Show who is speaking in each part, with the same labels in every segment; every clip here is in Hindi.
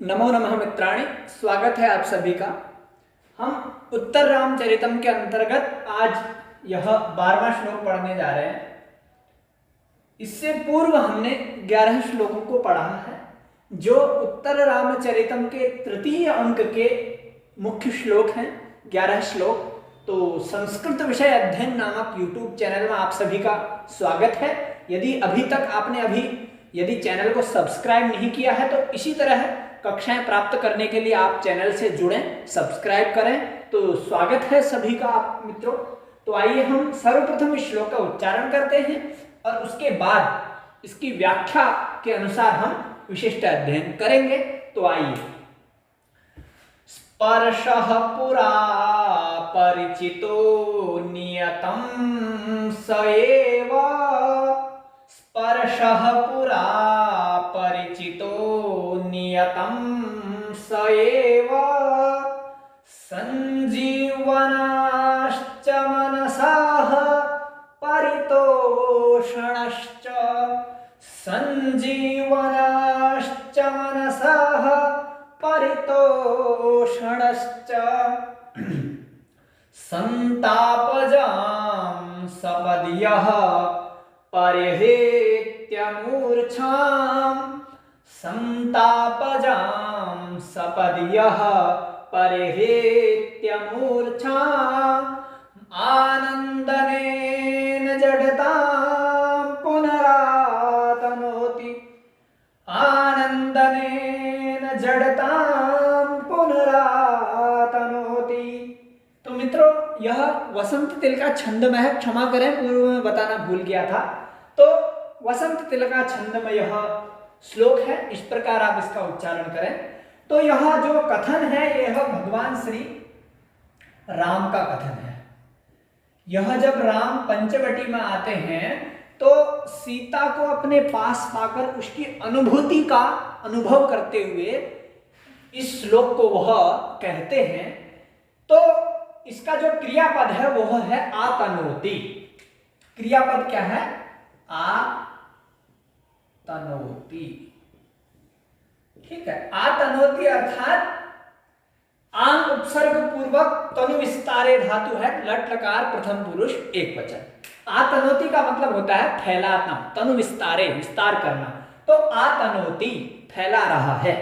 Speaker 1: नमो नमः मित्राणि, स्वागत है आप सभी का। हम उत्तर रामचरितम के अंतर्गत आज यह 12वां श्लोक पढ़ने जा रहे हैं। इससे पूर्व हमने 11 श्लोकों को पढ़ा है, जो उत्तर रामचरितम के तृतीय अंक के मुख्य श्लोक हैं। 11 श्लोक। तो संस्कृत विषय अध्ययन नामक YouTube चैनल में आप सभी का स्वागत है। यदि अभी तक आपने यदि चैनल को सब्सक्राइब नहीं किया है तो इसी तरह कक्षाएं प्राप्त करने के लिए आप चैनल से जुड़ें, सब्सक्राइब करें। तो स्वागत है सभी का आप मित्रों। तो आइए हम सर्वप्रथम इस श्लोक का उच्चारण करते हैं और उसके बाद इसकी व्याख्या के अनुसार हम विशिष्ट अध्ययन करेंगे। तो आइए। स्पर्शः पुरा परिचितो नियतं स एव। स्पर्शः पुरा परिचितो नियतं स एव। संजीवनाश्च मनसः परितोषणश्च। संजीवनाश्च मनसः परितोषणश्च। संतापजां सपद्यः परिहृत्य मूर्छां। संतापजां सपद्यः परिहृत्य मूर्छाम्। आनन्दनेन जडतां पुनरातनोति। आनन्दनेन जडतां पुनरातनोति। तो मित्रों, यह वसंत तिल का छंदम है। क्षमा करें, पूर्व में बताना भूल गया था। तो वसंत तिल का छंद में यह श्लोक है। इस प्रकार आप इसका उच्चारण करें। तो यह जो कथन है यह भगवान श्री राम का कथन है। यह जब राम पंचवटी में आते हैं तो सीता को अपने पास पाकर उसकी अनुभूति का अनुभव करते हुए इस श्लोक को वह कहते हैं। तो इसका जो क्रियापद है वह है आतनोति। क्रियापद क्या है? आतनोति। ठीक है। आतनोति अर्थात आंग उपसर्ग पूर्वक तनु विस्तारे धातु है। लट लकार प्रथम पुरुष एक वचन। आतनोति का मतलब होता है फैलाना, तनु विस्तारे, विस्तार करना। तो आतनोति फैला रहा है।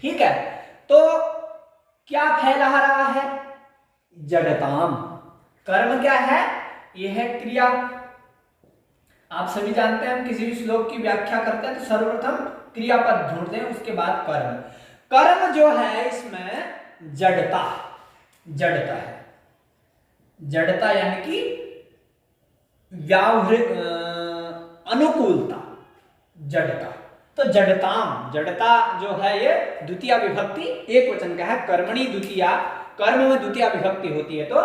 Speaker 1: ठीक है। तो क्या फैला रहा है? जडताम। कर्म क्या है? यह है क्रिया। आप सभी जानते हैं, हम किसी भी श्लोक की व्याख्या करते हैं तो सर्वप्रथम क्रियापद ढूंढते हैं, उसके बाद कर्म। कर्म जो है इसमें जड़ता, जड़ता है। जड़ता यानी कि अनुकूलता, जड़ता। तो जड़ताम, जड़ता जो है ये द्वितीय विभक्ति एक वचन का है। कर्मणि द्वितीया, कर्म में द्वितीय विभक्ति होती है। तो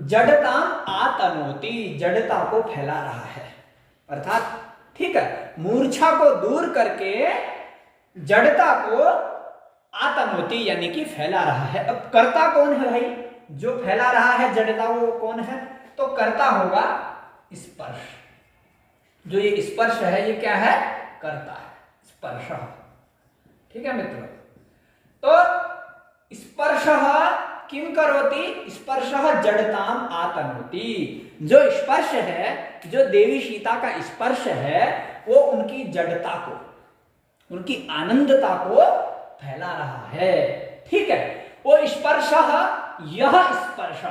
Speaker 1: जड़ताम आतनोति, जड़ता को फैला रहा है अर्थात, ठीक है, मूर्छा को दूर करके जड़ता को आतनोति यानी कि फैला रहा है। अब कर्ता कौन है भाई? जो फैला रहा है जड़ता वो कौन है? तो कर्ता होगा स्पर्श। जो ये स्पर्श है ये क्या है? कर्ता है, स्पर्श। ठीक है मित्रों। तो स्पर्श किम करोति? स्पर्श जड़ताम आतनोति। जो स्पर्श है, जो देवी सीता का स्पर्श है, वो उनकी जड़ता को, उनकी आनंदता को फैला रहा है। ठीक है। वो स्पर्श, यह स्पर्श,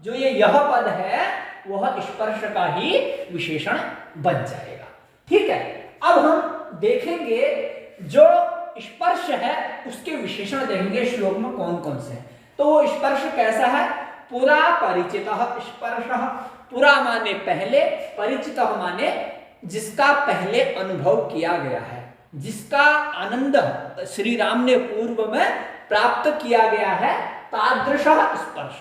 Speaker 1: जो ये यह पद है वह स्पर्श का ही विशेषण बन जाएगा। ठीक है। अब हम देखेंगे जो स्पर्श है उसके विशेषण देखेंगे श्लोक में कौन कौन से हैं। तो वो स्पर्श कैसा है? पुरा परिचितः स्पर्श। पुरा माने पहले, परिचितः माने जिसका पहले अनुभव किया गया है, जिसका आनंद श्री राम ने पूर्व में प्राप्त किया गया है। तादृशः स्पर्श।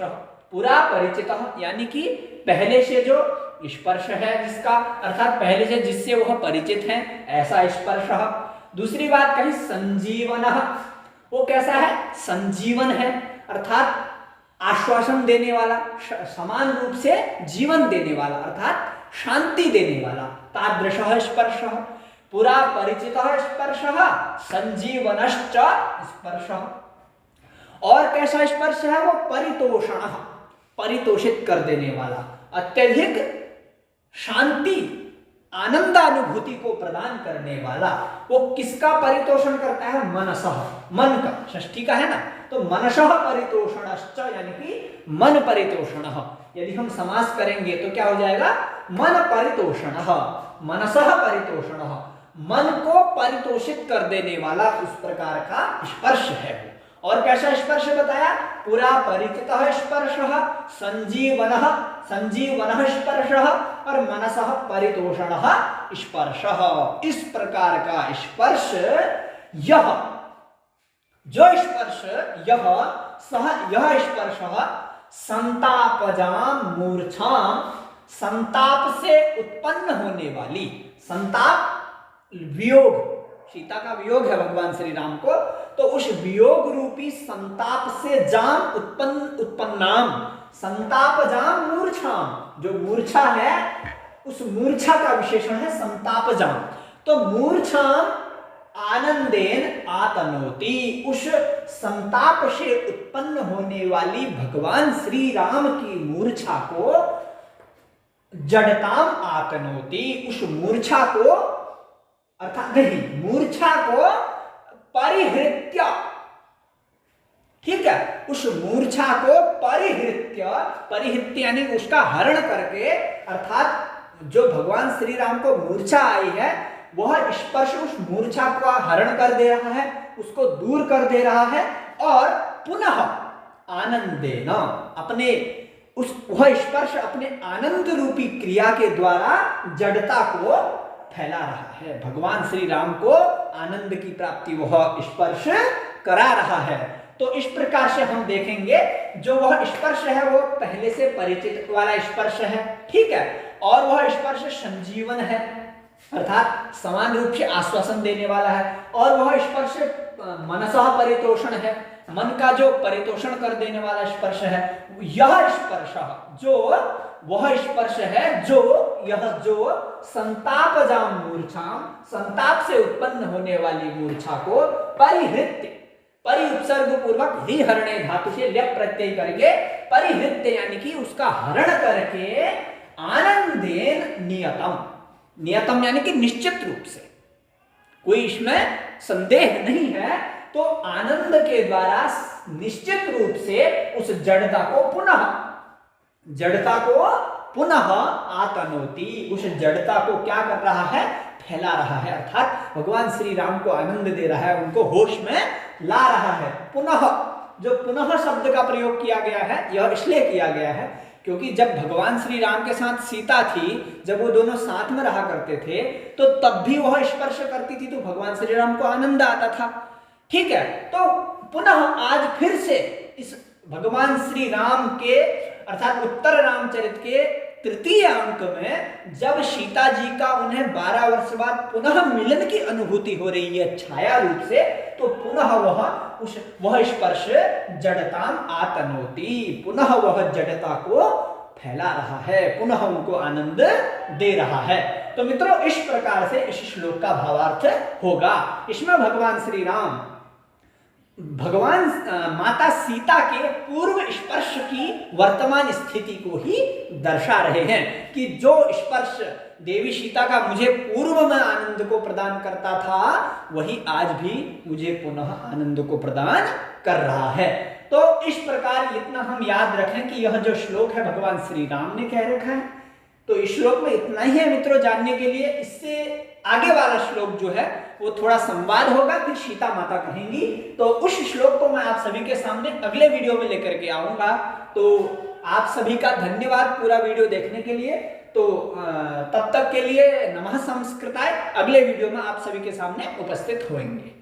Speaker 1: पुरा परिचितः यानी कि पहले से जो स्पर्श है जिसका, अर्थात पहले से जिससे वह परिचित है, ऐसा स्पर्श। दूसरी बात कही संजीवन। वो कैसा है? संजीवन है अर्थात आश्वासन देने वाला, समान रूप से जीवन देने वाला, अर्थात शांति देने वाला। तादृशः स्पर्श। पुरा परिचितः स्पर्शः संजीवनश्च स्पर्शः। और कैसा स्पर्श है वो? परितोषण, परितोषित कर देने वाला, अत्यधिक शांति आनंदानुभूति को प्रदान करने वाला। वो किसका परितोषण करता है? मनसः, मन का, षष्ठी का है ना, तो मनसः परितोषणश्च यानी कि मन परितोषणः। यदि हम समास करेंगे तो क्या हो जाएगा? मन परितोषणः, मनसः परितोषणः, मन को परितोषित कर देने वाला उस प्रकार का स्पर्श है वो। और कैसा स्पर्श बताया? पुरा परिचितः स्पर्शः संजीवनः, संजीवनः स्पर्शः और मनसः परितोषणः स्पर्शः। इस प्रकार का स्पर्श, यह जो स्पर्श, यह स्पर्शः संतापजाम मूर्छाम, संताप से उत्पन्न होने वाली, संताप वियोग, सीता का वियोग है भगवान श्री राम को, तो उस वियोग रूपी संताप से जाम उत्पन्नाम, संताप जाम मूर्छाम, जो मूर्छा है उस मूर्छा का विशेषण है संताप जाम। तो मूर्छाम आनंदेन आतनोति, उस संताप से उत्पन्न होने वाली भगवान श्री राम की मूर्छा को जड़ताम आतनोति, उस मूर्छा को, अर्थात नहीं, मूर्छा को परिहृत्य, ठीक है, उस मूर्छा को परिहृत्य, परिहृत्य यानी उसका हरण करके, अर्थात जो भगवान श्री राम को मूर्छा आई है वह स्पर्श उस मूर्छा का हरण कर दे रहा है, उसको दूर कर दे रहा है, और पुनः आनंदेन, अपने उस वह स्पर्श अपने आनंद रूपी क्रिया के द्वारा जड़ता को फैला रहा है। भगवान श्री राम को आनंद की प्राप्ति वह स्पर्श करा रहा है। तो इस प्रकार से हम देखेंगे जो वह स्पर्श है वो पहले से परिचित वाला स्पर्श है, ठीक है, और वह स्पर्श संजीवन है, अर्थात समान रूप से आश्वासन देने वाला है, और वह स्पर्श मनसः परितोषण है, मन का जो परितोषण कर देने वाला स्पर्श है। यह स्पर्श जो वह स्पर्श है जो संतापजाम मूर्छाम, संताप से उत्पन्न होने वाली मूर्छा को परिहृत्य, परि उपसर्ग पूर्वक ही हरणे धातु से ल्यप प्रत्यय करके परिहृत्य यानी कि उसका हरण करके आनंदेन नियतम, नियतम यानी कि निश्चित रूप से, कोई इसमें संदेह नहीं है, तो आनंद के द्वारा निश्चित रूप से उस जड़ता को पुनः आतनोति, उस जड़ता को क्या कर रहा है? फैला रहा है, अर्थात भगवान श्री राम को आनंद दे रहा है, उनको होश में ला रहा है। पुनः, जो पुनः शब्द का प्रयोग किया गया है यह इसलिए किया गया है क्योंकि जब भगवान श्री राम के साथ सीता थी, जब वो दोनों साथ में रहा करते थे, तो तब भी वह स्पर्श करती थी तो भगवान श्री राम को आनंद आता था, ठीक है। तो पुनः आज फिर से इस भगवान श्री राम के अर्थात उत्तर रामचरित के तृतीय अंक में जब सीता जी का उन्हें 12 वर्ष बाद पुनः मिलन की अनुभूति हो रही है छाया रूप से, तो पुनः वह स्पर्श जड़ताम आतनोति, पुनः वह जड़ता को फैला रहा है, पुनः उनको आनंद दे रहा है। तो मित्रों, इस प्रकार से इस श्लोक का भावार्थ होगा। इसमें भगवान श्री राम भगवान माता सीता के पूर्व स्पर्श की वर्तमान स्थिति को ही दर्शा रहे हैं कि जो स्पर्श देवी सीता का मुझे पूर्व में आनंद को प्रदान करता था वही आज भी मुझे पुनः आनंद को प्रदान कर रहा है। तो इस प्रकार इतना हम याद रखें कि यह जो श्लोक है भगवान श्री राम ने कह रखा है। तो इस श्लोक में इतना ही है मित्रों जानने के लिए। इससे आगे वाला श्लोक जो है वो थोड़ा संवाद होगा, फिर सीता माता कहेंगी। तो उस श्लोक को मैं आप सभी के सामने अगले वीडियो में लेकर के आऊंगा। तो आप सभी का धन्यवाद पूरा वीडियो देखने के लिए। तो तब तक के लिए नमः संस्कृताय। अगले वीडियो में आप सभी के सामने उपस्थित होंगे।